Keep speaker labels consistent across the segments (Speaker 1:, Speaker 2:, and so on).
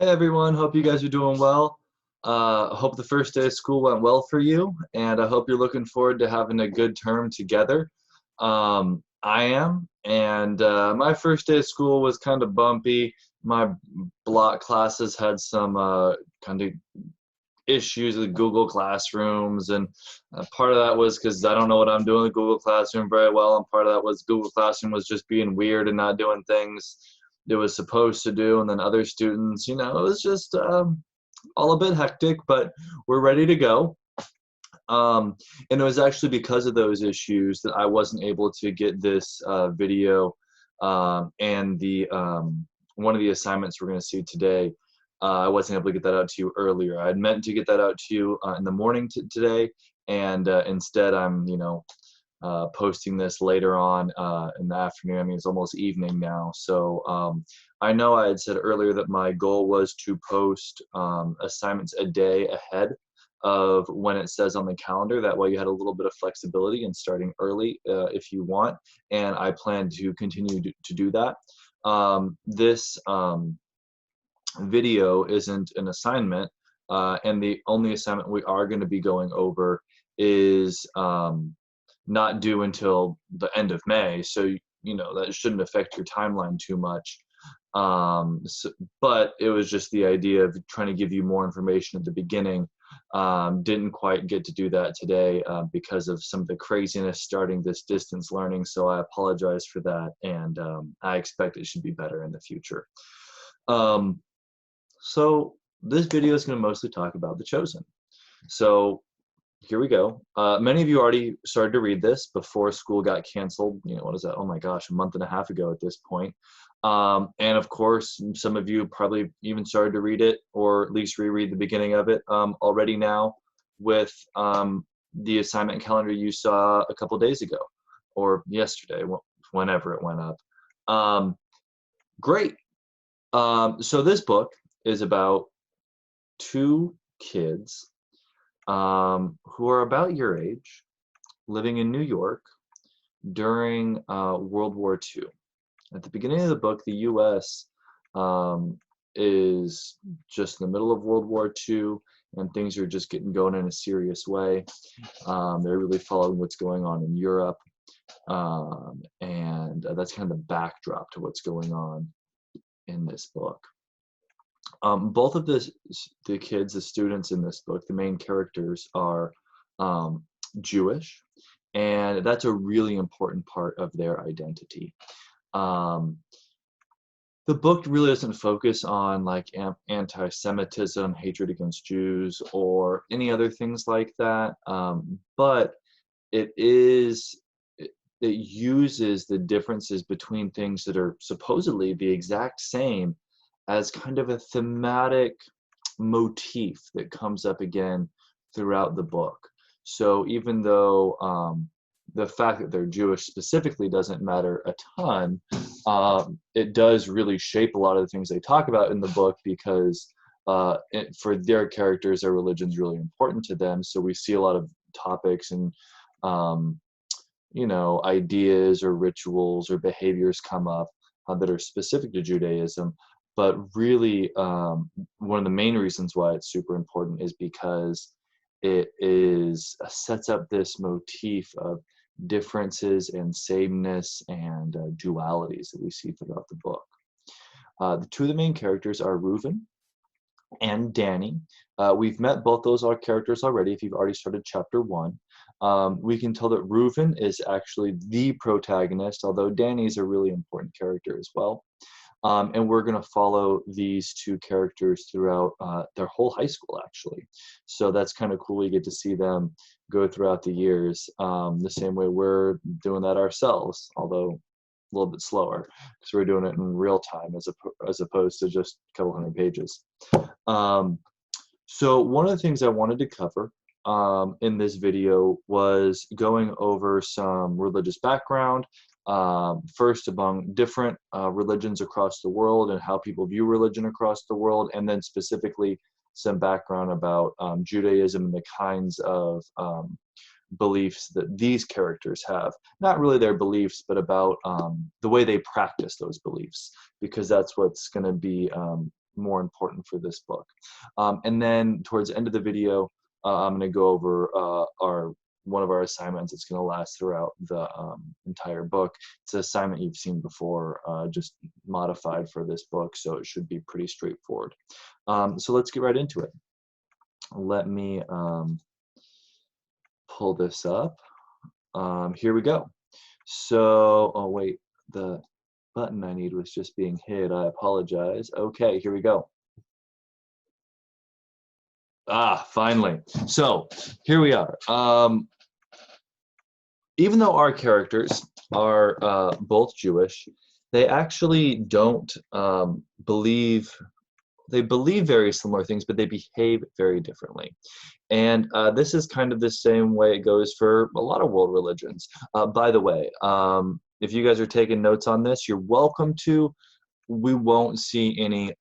Speaker 1: Hey everyone, hope you guys are doing well. Hope the first day of school went well for you, and I hope you're looking forward to having a good term together. I am, and my first day of school was kind of bumpy. My block classes had some kind of issues with Google Classrooms, and part of that was because I don't know what I'm doing with Google Classroom very well, and part of that was Google Classroom was just being weird and not doing things it was supposed to do, and then other students, it was just all a bit hectic, but we're ready to go. And it was actually because of those issues that I wasn't able to get this video and the one of the assignments we're going to see today. I wasn't able to get that out to you earlier. I had meant to get that out to you in the morning today, and instead I'm, posting this later on in the afternoon. I mean, it's almost evening now. So I know I had said earlier that my goal was to post assignments a day ahead of when it says on the calendar. That way you had a little bit of flexibility in starting early if you want. And I plan to continue to do that. This video isn't an assignment, and the only assignment we are going to be going over is not due until the end of May, so that shouldn't affect your timeline too much. But it was just the idea of trying to give you more information at the beginning. Didn't quite get to do that today because of some of the craziness starting this distance learning, so I apologize for that, and I expect it should be better in the future. So this video is going to mostly talk about The Chosen. So here we go. Many of you already started to read this before school got canceled. What is that? Oh my gosh, a month and a half ago at this point. And of course, some of you probably even started to read it, or at least reread the beginning of it already now with the assignment calendar you saw a couple days ago, or yesterday, whenever it went up. Great. So this book is about two kids who are about your age, living in New York during World War II. At the beginning of the book, the U.S. Is just in the middle of World War II, and things are just getting going in a serious way. They're really following what's going on in Europe, and that's kind of the backdrop to what's going on in this book. Both of the kids, the students in this book, the main characters are Jewish, and that's a really important part of their identity. The book really doesn't focus on like anti-Semitism, hatred against Jews, or any other things like that, but it uses the differences between things that are supposedly the exact same as kind of a thematic motif that comes up again throughout the book. So even though the fact that they're Jewish specifically doesn't matter a ton, it does really shape a lot of the things they talk about in the book, because for their characters, their religion's really important to them. So we see a lot of topics and ideas or rituals or behaviors come up that are specific to Judaism. But really, one of the main reasons why it's super important is because it sets up this motif of differences and sameness and dualities that we see throughout the book. The two of the main characters are Reuven and Danny. We've met both those characters already if you've already started chapter 1. We can tell that Reuven is actually the protagonist, although Danny is a really important character as well. And we're going to follow these two characters throughout their whole high school, actually. So that's kind of cool. You get to see them go throughout the years the same way we're doing that ourselves, although a little bit slower, because we're doing it in real time as opposed to just a couple hundred pages. So one of the things I wanted to cover in this video was going over some religious background, first among different religions across the world and how people view religion across the world, and then specifically some background about Judaism and the kinds of beliefs that these characters have. Not really their beliefs, but about the way they practice those beliefs, because that's what's going to be more important for this book. And then towards the end of the video, I'm going to go over one of our assignments. It's going to last throughout the entire book. It's an assignment you've seen before, just modified for this book, so it should be pretty straightforward. So let's get right into it. Let me pull this up. Here we go. So, oh wait, the button I need was just being hid. I apologize. Okay, here we go. Finally. So here we are. Even though our characters are both Jewish, they actually don't believe. They believe very similar things, but they behave very differently. And this is kind of the same way it goes for a lot of world religions. By the way, if you guys are taking notes on this, you're welcome to. We won't see any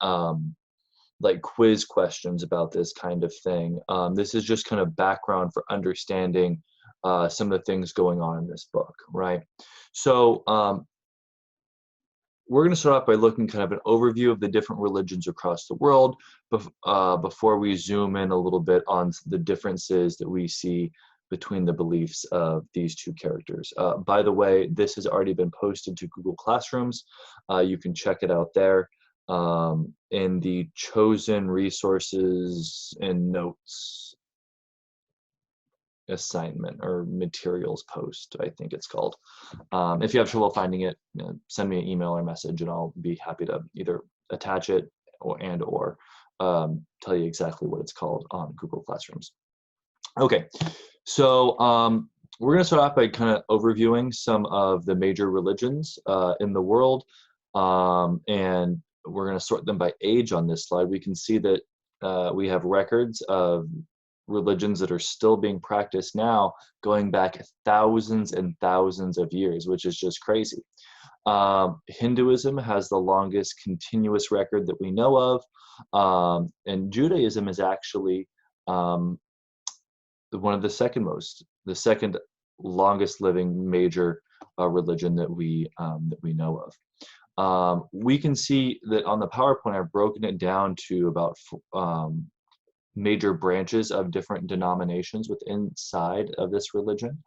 Speaker 1: like quiz questions about this kind of thing. This is just kind of background for understanding some of the things going on in this book, right? So we're going to start off by looking kind of an overview of the different religions across the world before we zoom in a little bit on the differences that we see between the beliefs of these two characters. By the way, this has already been posted to Google Classrooms. You can check it out there in the chosen resources and notes assignment or materials post, I think it's called. If you have trouble finding it, send me an email or message and I'll be happy to either attach it or tell you exactly what it's called on Google Classrooms. Okay, so we're going to start off by kind of overviewing some of the major religions in the world, and we're going to sort them by age on this slide. We can see that we have records of religions that are still being practiced now, going back thousands and thousands of years, which is just crazy. Hinduism has the longest continuous record that we know of, and Judaism is actually one of the second longest living major religion that we know of. We can see that on the PowerPoint I've broken it down to about major branches of different denominations within inside of this religion.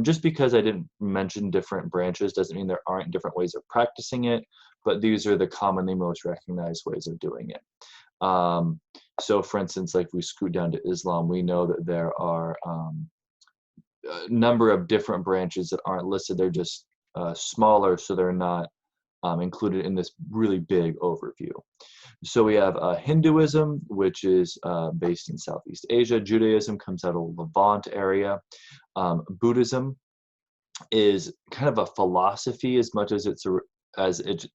Speaker 1: Just because I didn't mention different branches doesn't mean there aren't different ways of practicing it, but these are the commonly most recognized ways of doing it. So for instance, like we scoot down to Islam, we know that there are a number of different branches that aren't listed. They're just smaller, so they're not included in this really big overview. So we have Hinduism, which is based in Southeast Asia. Judaism comes out of the Levant area. Buddhism is kind of a philosophy as much as it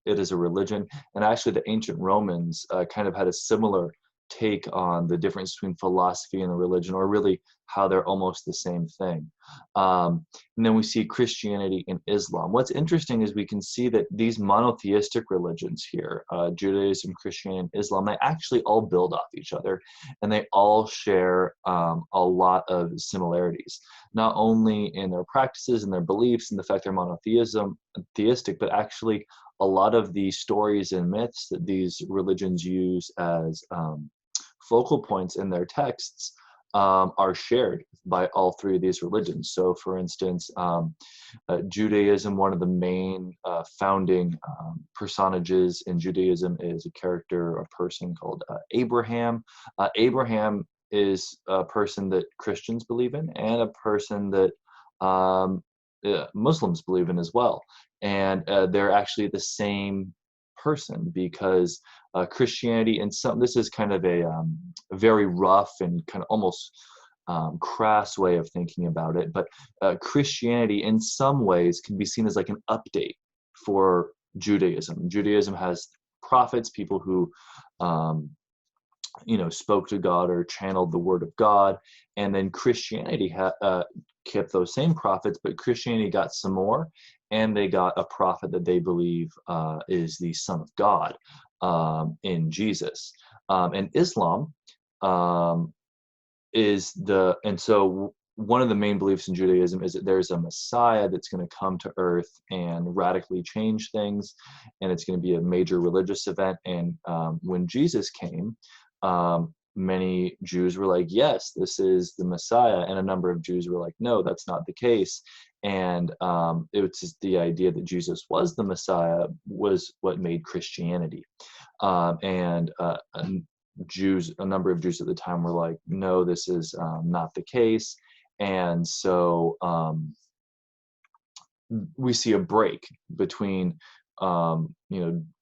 Speaker 1: is a religion. And actually the ancient Romans kind of had a similar take on the difference between philosophy and a religion, or really how they're almost the same thing. And then we see Christianity and Islam. What's interesting is we can see that these monotheistic religions here, Judaism, Christianity, and Islam, they actually all build off each other, and they all share a lot of similarities, not only in their practices and their beliefs and the fact they're monotheistic, but actually a lot of the stories and myths that these religions use as focal points in their texts are shared by all three of these religions. So for instance, Judaism, one of the main founding personages in Judaism is a character, a person called Abraham. Abraham is a person that Christians believe in, and a person that Muslims believe in as well. And they're actually the same person, because Christianity, and this is kind of a very rough and kind of almost crass way of thinking about it, but Christianity in some ways can be seen as like an update for Judaism. Judaism has prophets, people who spoke to God or channeled the word of God, and then Christianity kept those same prophets, but Christianity got some more, and they got a prophet that they believe is the Son of God in Jesus. And Islam so one of the main beliefs in Judaism is that there's a Messiah that's going to come to earth and radically change things, and it's going to be a major religious event. And when Jesus came, many Jews were like, yes, this is the Messiah, and a number of Jews were like, no, that's not the case. And it was just the idea that Jesus was the Messiah was what made Christianity. And a number of Jews at the time were like, no, this is not the case. And so we see a break between,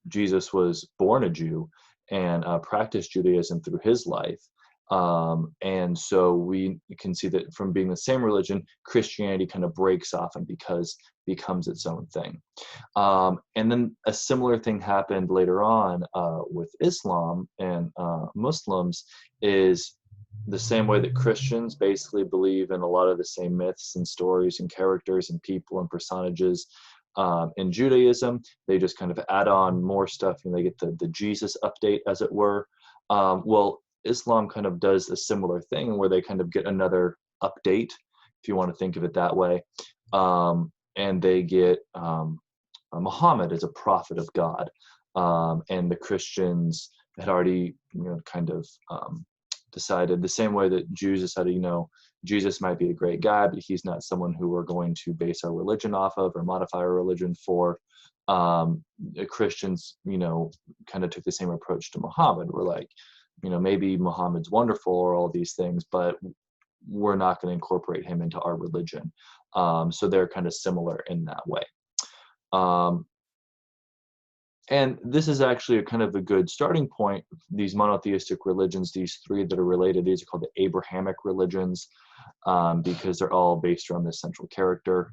Speaker 1: Jesus was born a Jew and practiced Judaism through his life. And so we can see that from being the same religion, Christianity kind of breaks off and becomes its own thing. And then a similar thing happened later on with Islam and Muslims, is the same way that Christians basically believe in a lot of the same myths and stories and characters and people and personages in Judaism. They just kind of add on more stuff, and they get the Jesus update, as it were. Well, Islam kind of does a similar thing where they kind of get another update, if you want to think of it that way. And they get Muhammad as a prophet of God. And the Christians had already, kind of decided the same way that Jews decided, Jesus might be a great guy, but he's not someone who we're going to base our religion off of or modify our religion for. Christians, kind of took the same approach to Muhammad. We're like, maybe Muhammad's wonderful or all these things, but we're not going to incorporate him into our religion. So they're kind of similar in that way. And this is actually a kind of a good starting point. These monotheistic religions, these three that are related, these are called the Abrahamic religions, because they're all based around this central character.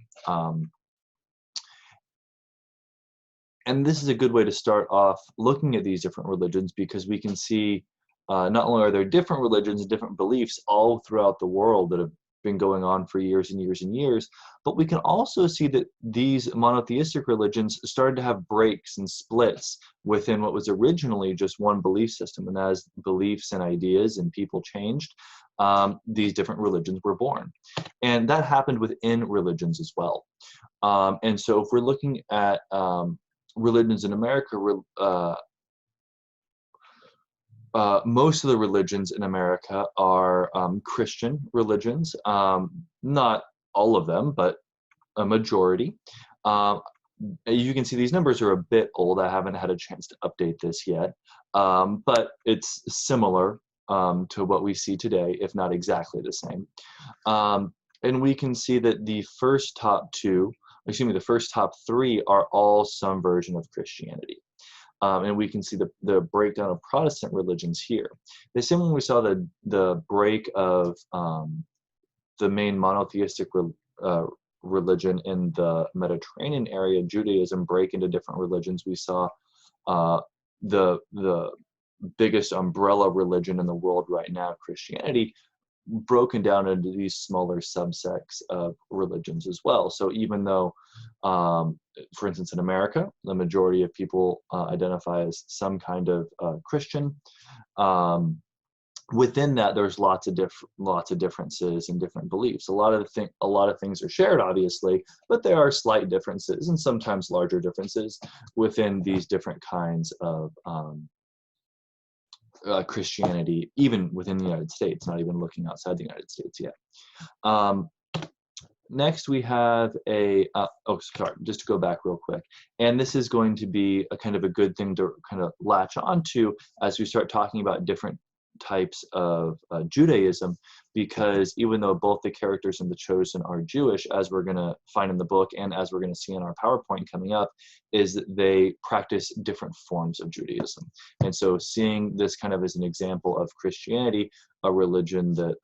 Speaker 1: And this is a good way to start off looking at these different religions, because we can see not only are there different religions and different beliefs all throughout the world that have been going on for years and years and years, but we can also see that these monotheistic religions started to have breaks and splits within what was originally just one belief system. And as beliefs and ideas and people changed, these different religions were born. And that happened within religions as well. And so if we're looking at religions in America, most of the religions in America are Christian religions. Not all of them, but a majority. You can see these numbers are a bit old. I haven't had a chance to update this yet, but it's similar to what we see today, if not exactly the same. And we can see that the first top three are all some version of Christianity. And we can see the breakdown of Protestant religions here. The same when we saw the break of the main monotheistic religion in the Mediterranean area, Judaism, break into different religions. We saw the biggest umbrella religion in the world right now, Christianity, broken down into these smaller subsects of religions as well. So even though, for instance, in America, the majority of people identify as some kind of Christian, within that there's lots of differences and different beliefs. A lot of things are shared, obviously, but there are slight differences and sometimes larger differences within these different kinds of Christianity, even within the United States, not even looking outside the United States yet. Next, we have just to go back real quick. And this is going to be a kind of a good thing to kind of latch onto as we start talking about different types of Judaism, because even though both the characters in The Chosen are Jewish, as we're going to find in the book and as we're going to see in our PowerPoint coming up, is that they practice different forms of Judaism. And so seeing this kind of as an example of Christianity, a religion that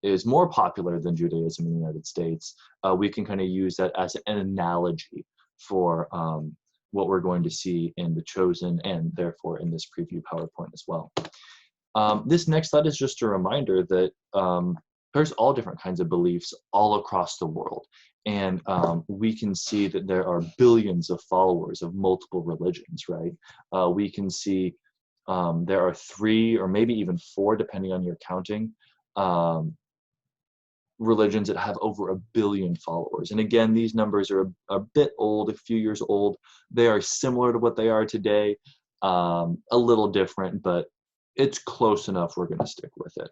Speaker 1: is more popular than Judaism in the United States, we can kind of use that as an analogy for what we're going to see in The Chosen and therefore in this preview PowerPoint as well. This next slide is just a reminder that there's all different kinds of beliefs all across the world. And we can see that there are billions of followers of multiple religions, right? We can see there are 3 or maybe even 4, depending on your counting, religions that have over 1 billion followers. And again, these numbers are a bit old, a few years old. They are similar to what they are today, a little different, but it's close enough. We're going to stick with it.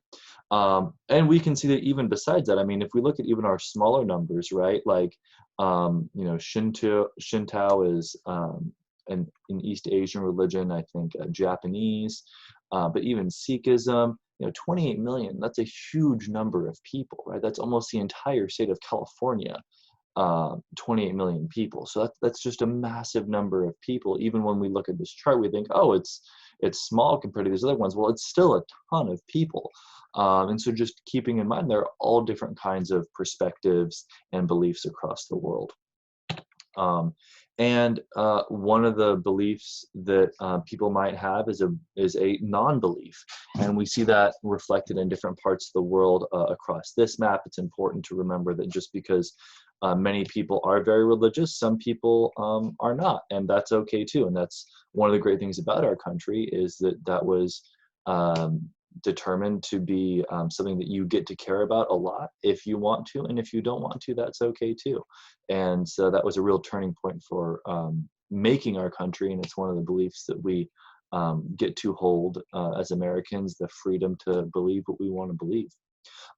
Speaker 1: And we can see that even besides that, I mean, if we look at even our smaller numbers, right, like, Shinto is an East Asian religion, I think Japanese, but even Sikhism, 28 million, that's a huge number of people, right? That's almost the entire state of California, 28 million people. So that's just a massive number of people. Even when we look at this chart, we think, oh, it's small compared to these other ones. Well, it's still a ton of people. And so just keeping in mind, there are all different kinds of perspectives and beliefs across the world. And one of the beliefs that people might have is a non-belief, and we see that reflected in different parts of the world across this map. It's important to remember that just because many people are very religious, some people are not, and that's okay too. And that's one of the great things about our country, is that was determined to be something that you get to care about a lot if you want to, and if you don't want to, that's okay too. And so that was a real turning point for making our country, and it's one of the beliefs that we get to hold as Americans, the freedom to believe what we want to believe.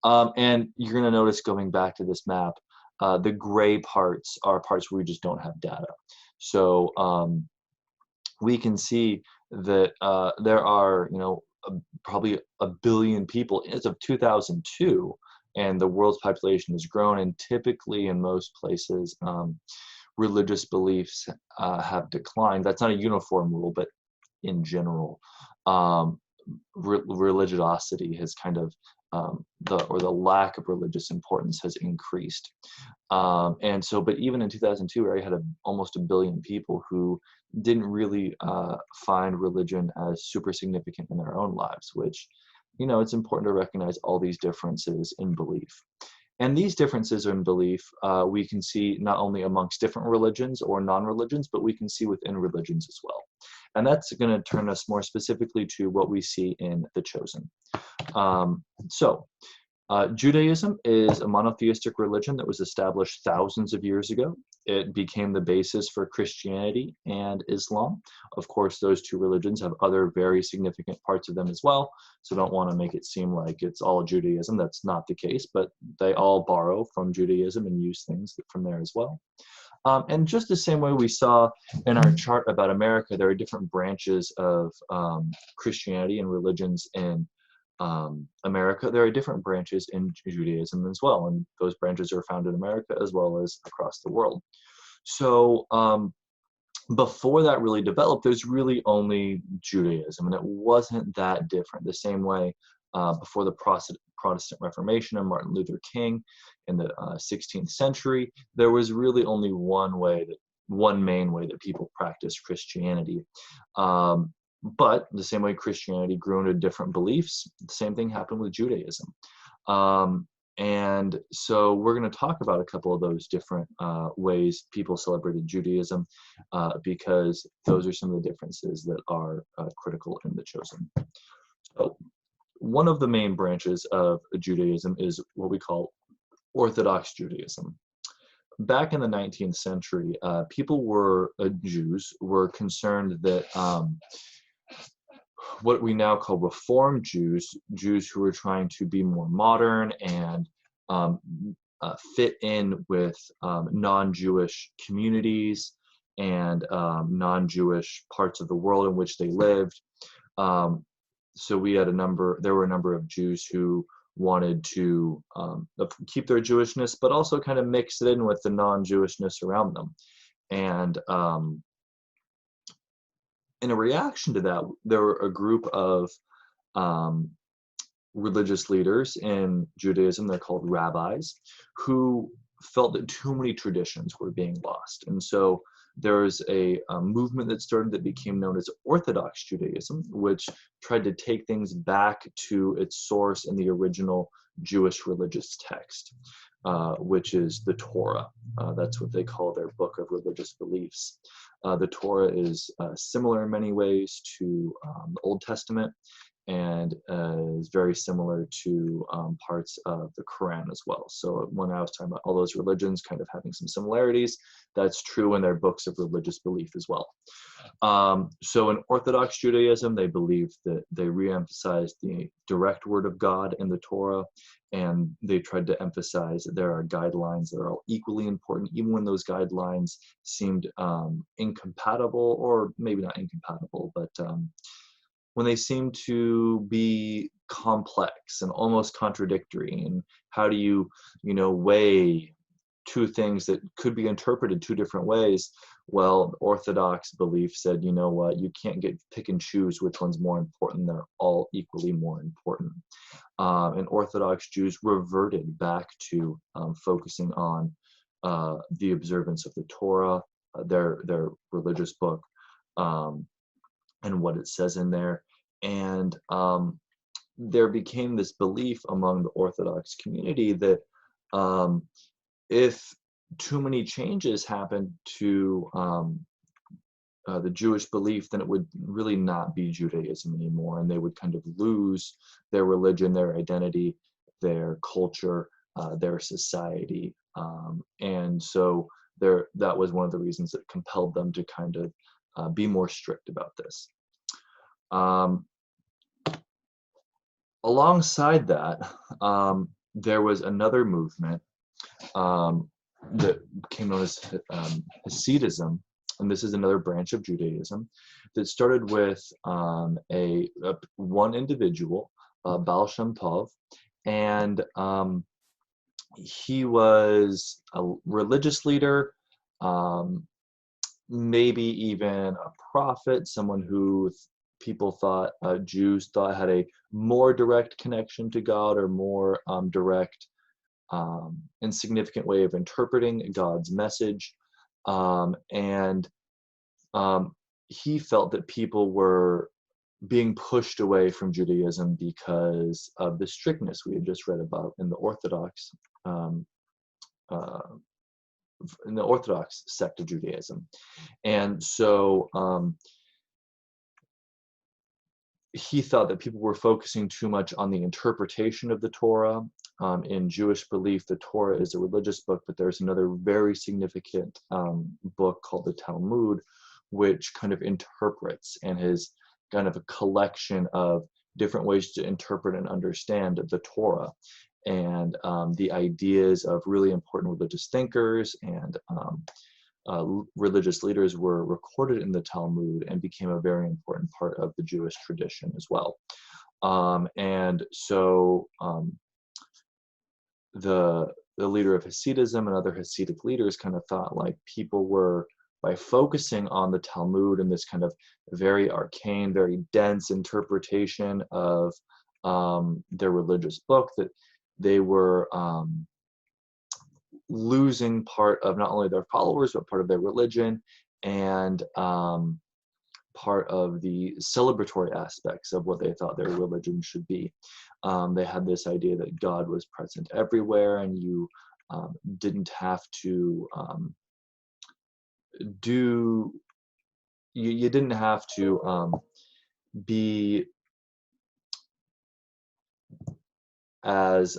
Speaker 1: And you're going to notice, going back to this map, the gray parts are parts where we just don't have data. So we can see that there are, probably 1 billion people as of 2002, and the world's population has grown. And typically, in most places, religious beliefs have declined. That's not a uniform rule, but in general, religiosity has kind of the lack of religious importance has increased. And so, but even in 2002, we already had almost 1 billion people who didn't really find religion as super significant in their own lives, which, it's important to recognize all these differences in belief. And these differences in belief, we can see not only amongst different religions or non-religions, but we can see within religions as well. And that's going to turn us more specifically to what we see in The Chosen. Judaism is a monotheistic religion that was established thousands of years ago. It became the basis for Christianity and Islam. Of course, those two religions have other very significant parts of them as well, so don't want to make it seem like it's all Judaism. That's not the case, but they all borrow from Judaism and use things from there as well. And just the same way we saw in our chart about America, there are different branches of Christianity and religions in America. There are different branches in Judaism as well, and those branches are found in America as well as across the world. So before that really developed, there's really only Judaism, and it wasn't that different. The same way before the Protestant Reformation and Martin Luther King in the 16th century, there was really only one main way that people practiced Christianity. But the same way Christianity grew into different beliefs, the same thing happened with Judaism. And so we're going to talk about a couple of those different ways people celebrated Judaism, because those are some of the differences that are critical in The Chosen. So one of the main branches of Judaism is what we call Orthodox Judaism. Back in the 19th century, Jews were concerned that what we now call Reform Jews who were trying to be more modern and fit in with non-Jewish communities and non-Jewish parts of the world in which they lived. So there were a number of Jews who wanted to keep their Jewishness, but also kind of mix it in with the non-Jewishness around them. And in a reaction to that, there were a group of religious leaders in Judaism, they're called rabbis, who felt that too many traditions were being lost. And so there was a movement that started that became known as Orthodox Judaism, which tried to take things back to its source in the original Jewish religious text, which is the Torah. That's what they call their book of religious beliefs. The Torah is similar in many ways to the Old Testament, and is very similar to parts of the Quran as well. So when I was talking about all those religions kind of having some similarities, that's true in their books of religious belief as well. So in Orthodox Judaism, they believe that they re-emphasized the direct word of God in the Torah, and they tried to emphasize that there are guidelines that are all equally important, even when those guidelines seemed incompatible, or maybe not incompatible, but when they seem to be complex and almost contradictory. And how do you, weigh two things that could be interpreted two different ways? Well, Orthodox belief said, you know what, you can't pick and choose which one's more important. They're all equally more important. And Orthodox Jews reverted back to focusing on the observance of the Torah, their religious book, and what it says in there. And there became this belief among the Orthodox community that if too many changes happened to the Jewish belief, then it would really not be Judaism anymore, and they would kind of lose their religion, their identity, their culture, their society. And so that was one of the reasons that compelled them to kind of be more strict about this. Alongside that, there was another movement that became known as Hasidism, and this is another branch of Judaism that started with one individual, Baal Shem Tov, and he was a religious leader, maybe even a prophet, someone who people thought, Jews thought, had a more direct connection to God, or more direct and significant way of interpreting God's message. And he felt that people were being pushed away from Judaism because of the strictness we had just read about in the Orthodox sect of Judaism. And so he thought that people were focusing too much on the interpretation of the Torah. In Jewish belief, the Torah is a religious book, but there's another very significant book called the Talmud, which kind of interprets and is kind of a collection of different ways to interpret and understand the Torah. And the ideas of really important religious thinkers and religious leaders were recorded in the Talmud and became a very important part of the Jewish tradition as well. And so the leader of Hasidism and other Hasidic leaders kind of thought like people were, by focusing on the Talmud and this kind of very arcane, very dense interpretation of their religious book, that they were losing part of not only their followers, but part of their religion, and part of the celebratory aspects of what they thought their religion should be. They had this idea that God was present everywhere, and you didn't have to you didn't have to be as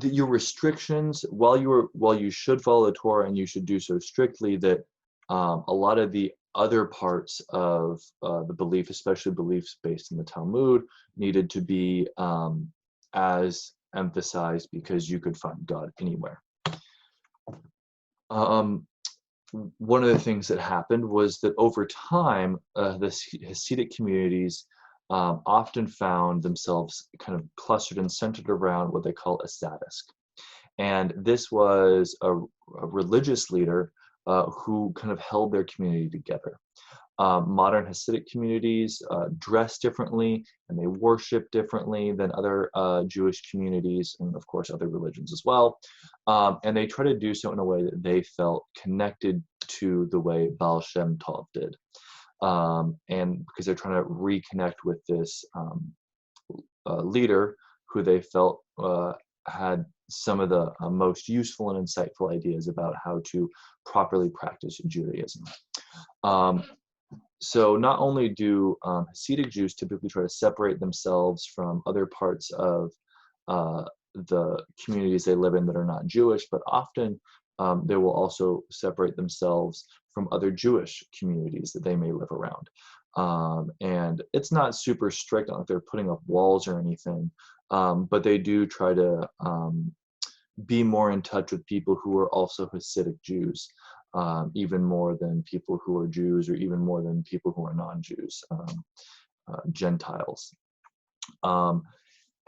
Speaker 1: your restrictions, while you should follow the Torah and you should do so strictly, that a lot of the other parts of the belief, especially beliefs based in the Talmud, needed to be as emphasized, because you could find God anywhere. One of the things that happened was that over time, the Hasidic communities often found themselves kind of clustered and centered around what they call a sadist. And this was a religious leader who kind of held their community together. Modern Hasidic communities dress differently, and they worship differently than other Jewish communities, and of course other religions as well. And they try to do so in a way that they felt connected to the way Baal Shem Tov did. And because they're trying to reconnect with this leader who they felt had some of the most useful and insightful ideas about how to properly practice Judaism. So not only do Hasidic Jews typically try to separate themselves from other parts of the communities they live in that are not Jewish, but often they will also separate themselves from other Jewish communities that they may live around. And it's not super strict, not like they're putting up walls or anything, but they do try to be more in touch with people who are also Hasidic Jews, even more than people who are Jews, or even more than people who are non-Jews, Gentiles.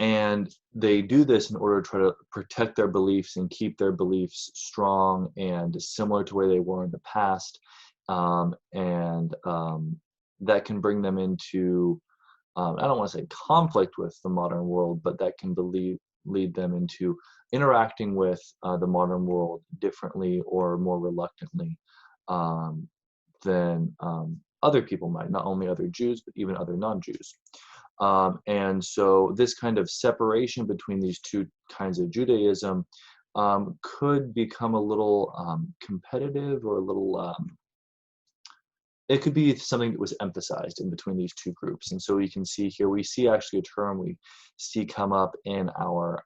Speaker 1: And they do this in order to try to protect their beliefs and keep their beliefs strong and similar to where they were in the past. And that can bring them into, I don't want to say conflict with the modern world, but that can lead them into interacting with the modern world differently or more reluctantly than other people might, not only other Jews, but even other non-Jews. And so this kind of separation between these two kinds of Judaism could become a little competitive, or a little, it could be something that was emphasized in between these two groups. And so we can see here, we see actually a term we see come up in our,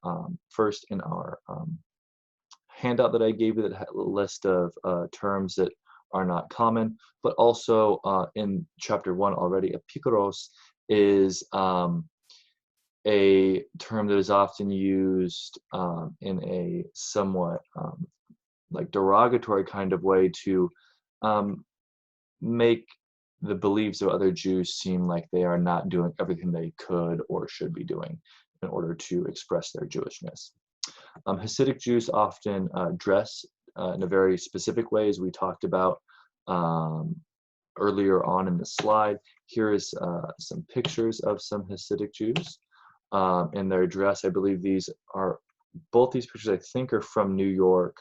Speaker 1: first in our handout that I gave you that had a list of terms that are not common, but also in chapter 1 already, epikuros is a term that is often used in a somewhat like derogatory kind of way to make the beliefs of other Jews seem like they are not doing everything they could or should be doing in order to express their Jewishness. Hasidic Jews often dress in a very specific way, as we talked about earlier on in the slide. Here is some pictures of some Hasidic Jews in their dress. I believe both these pictures I think are from New York.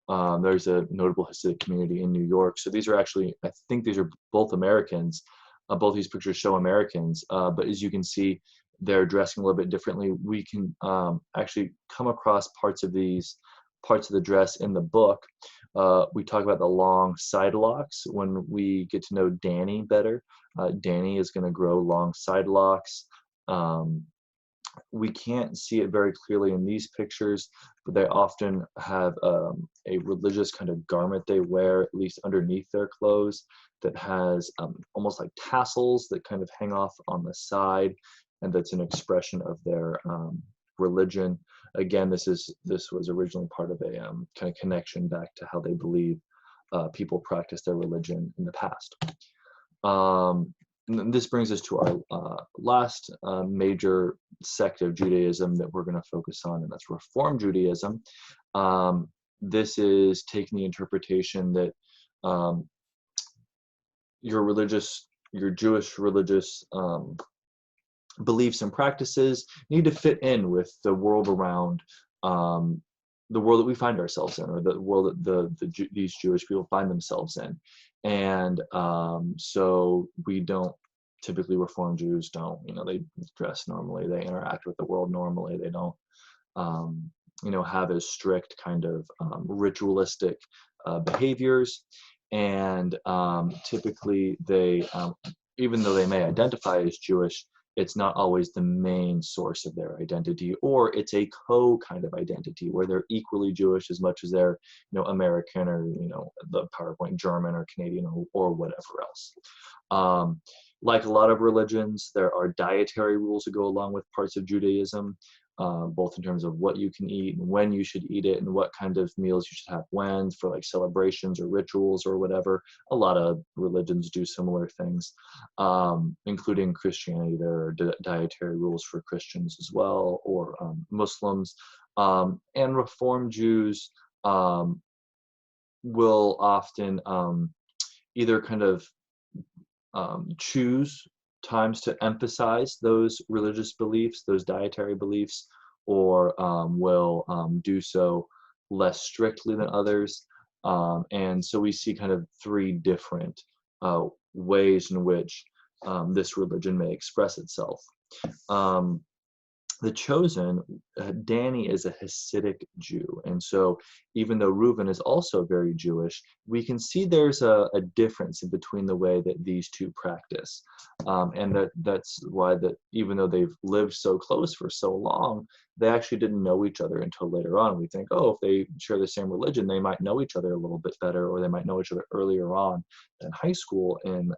Speaker 1: There's a notable Hasidic community in New York. So these are actually, I think these are both Americans. Both these pictures show Americans, but as you can see, they're dressing a little bit differently. We can actually come across parts of the dress in the book. We talk about the long side locks. When we get to know Danny better, Danny is going to grow long side locks. We can't see it very clearly in these pictures, but they often have a religious kind of garment they wear, at least underneath their clothes, that has almost like tassels that kind of hang off on the side, and that's an expression of their religion. Again, this was originally part of a kind of connection back to how they believe people practice their religion in the past. And this brings us to our last major sect of Judaism that we're going to focus on, and that's Reform Judaism. This is taking the interpretation that your Jewish religious beliefs and practices need to fit in with the world around, the world that we find ourselves in, or the world that these Jewish people find themselves in. And so we don't, typically Reform Jews don't, they dress normally, they interact with the world normally, they don't, have as strict kind of ritualistic behaviors. And typically they, even though they may identify as Jewish, it's not always the main source of their identity, or it's a kind of identity where they're equally Jewish as much as they're, American, or, the PowerPoint German or Canadian, or whatever else. Like a lot of religions, there are dietary rules that go along with parts of Judaism, both in terms of what you can eat and when you should eat it, and what kind of meals you should have when, for like celebrations or rituals or whatever. A lot of religions do similar things, including Christianity. There are dietary rules for Christians as well, or Muslims. And Reform Jews will often either kind of choose times to emphasize those religious beliefs, those dietary beliefs, or will do so less strictly than others. And so we see kind of three different ways in which this religion may express itself. The Chosen Danny is a Hasidic Jew, and so even though Reuven is also very Jewish, we can see there's a difference in between the way that these two practice, and that's why that even though they've lived so close for so long, they actually didn't know each other until later on. We think, oh, if they share the same religion, they might know each other a little bit better, or they might know each other earlier on in high school in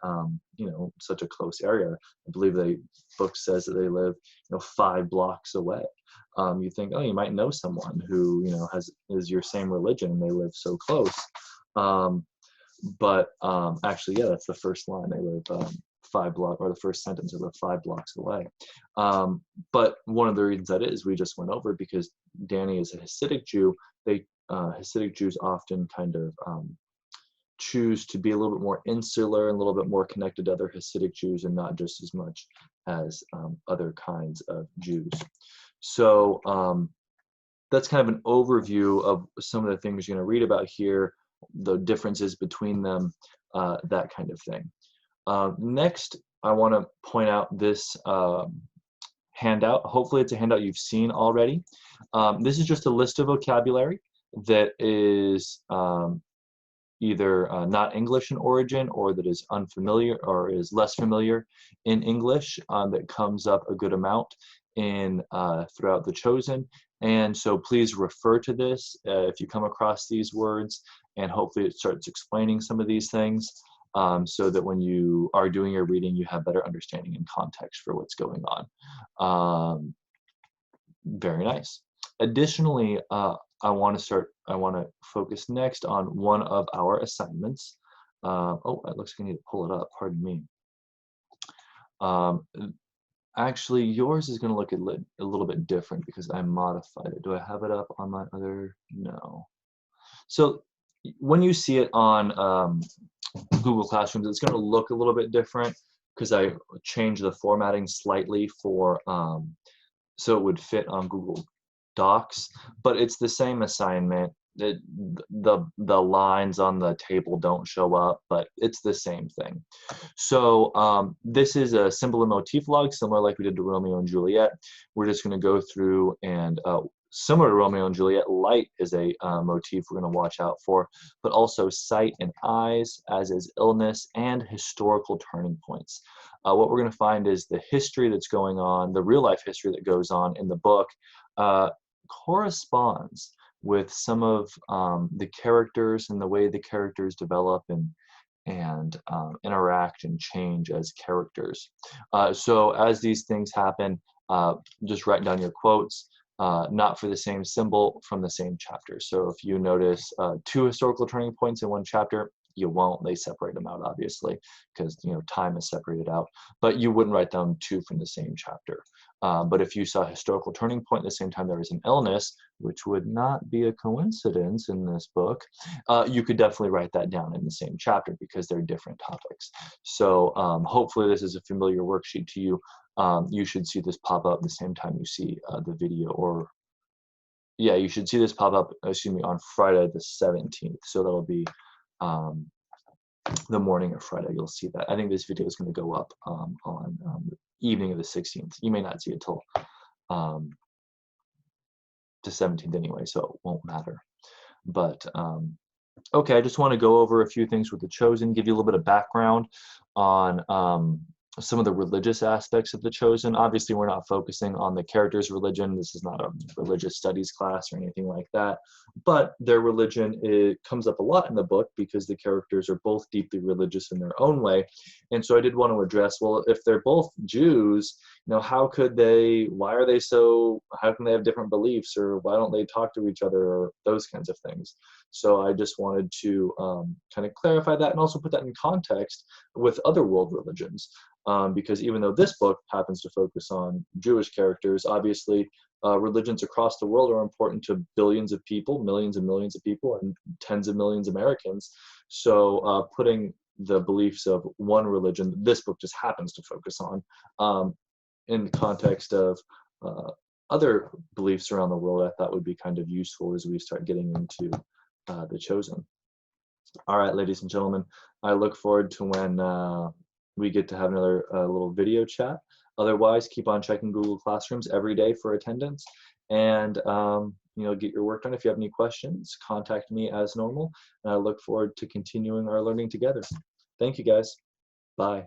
Speaker 1: such a close area. I believe the book says that they live 5 blocks away. You think, oh, you might know someone who is your same religion and they live so close. But actually, yeah, that's the first line. They live 5 blocks, or the first sentence, they live 5 blocks away. But one of the reasons that is, we just went over, because Danny is a Hasidic Jew. Hasidic Jews often kind of choose to be a little bit more insular and a little bit more connected to other Hasidic Jews, and not just as much as other kinds of Jews. So that's kind of an overview of some of the things you're going to read about here, the differences between them, that kind of thing. Next, I want to point out this handout. Hopefully it's a handout you've seen already. This is just a list of vocabulary that is either not English in origin, or that is unfamiliar or is less familiar in English, that comes up a good amount in throughout The Chosen. And so please refer to this if you come across these words, and hopefully it starts explaining some of these things, so that when you are doing your reading, you have better understanding and context for what's going on. Very nice. Additionally, I want to focus next on one of our assignments. Oh, it looks like I need to pull it up. Pardon me. Actually, yours is going to look a little bit different because I modified it. Do I have it up on my other? No. So when you see it on Google Classrooms, it's going to look a little bit different because I changed the formatting slightly for so it would fit on Google Docs, but it's the same assignment. The lines on the table don't show up, but it's the same thing. So this is a symbol and motif log, similar like we did to Romeo and Juliet. We're just going to go through and similar to Romeo and Juliet, light is a motif we're going to watch out for, but also sight and eyes, as is illness, and historical turning points. What we're going to find is the history that's going on, the real life history that goes on in the book, corresponds with some of the characters and the way the characters develop and interact and change as characters. So as these things happen, just write down your quotes, not for the same symbol from the same chapter. So if you notice 2 historical turning points in one chapter, you won't. They separate them out, obviously, because time is separated out. But you wouldn't write down 2 from the same chapter. But if you saw a historical turning point at the same time there was an illness, which would not be a coincidence in this book, you could definitely write that down in the same chapter because they're different topics. So hopefully this is a familiar worksheet to you. You should see this pop up the same time you see the video, or yeah, you should see this pop up, excuse me, on Friday the 17th. So that'll be the morning of Friday. You'll see that. I think this video is going to go up on the evening of the 16th. You may not see it till the 17th anyway, so it won't matter. But okay, I just want to go over a few things with The Chosen, give you a little bit of background on some of the religious aspects of The Chosen. Obviously, we're not focusing on the characters' religion. This is not a religious studies class or anything like that. But their religion, it comes up a lot in the book because the characters are both deeply religious in their own way. And so I did want to address, well, if they're both Jews, how can they have different beliefs, or why don't they talk to each other, or those kinds of things. So I just wanted to kind of clarify that and also put that in context with other world religions. Because even though this book happens to focus on Jewish characters, obviously religions across the world are important to billions of people, millions and millions of people, and tens of millions of Americans. So putting the beliefs of one religion, this book just happens to focus on, in the context of other beliefs around the world, I thought would be kind of useful as we start getting into The Chosen. All right, ladies and gentlemen, I look forward to when we get to have another little video chat. Otherwise, keep on checking Google Classrooms every day for attendance. and get your work done. If you have any questions, contact me as normal, and I look forward to continuing our learning together. Thank you, guys. Bye.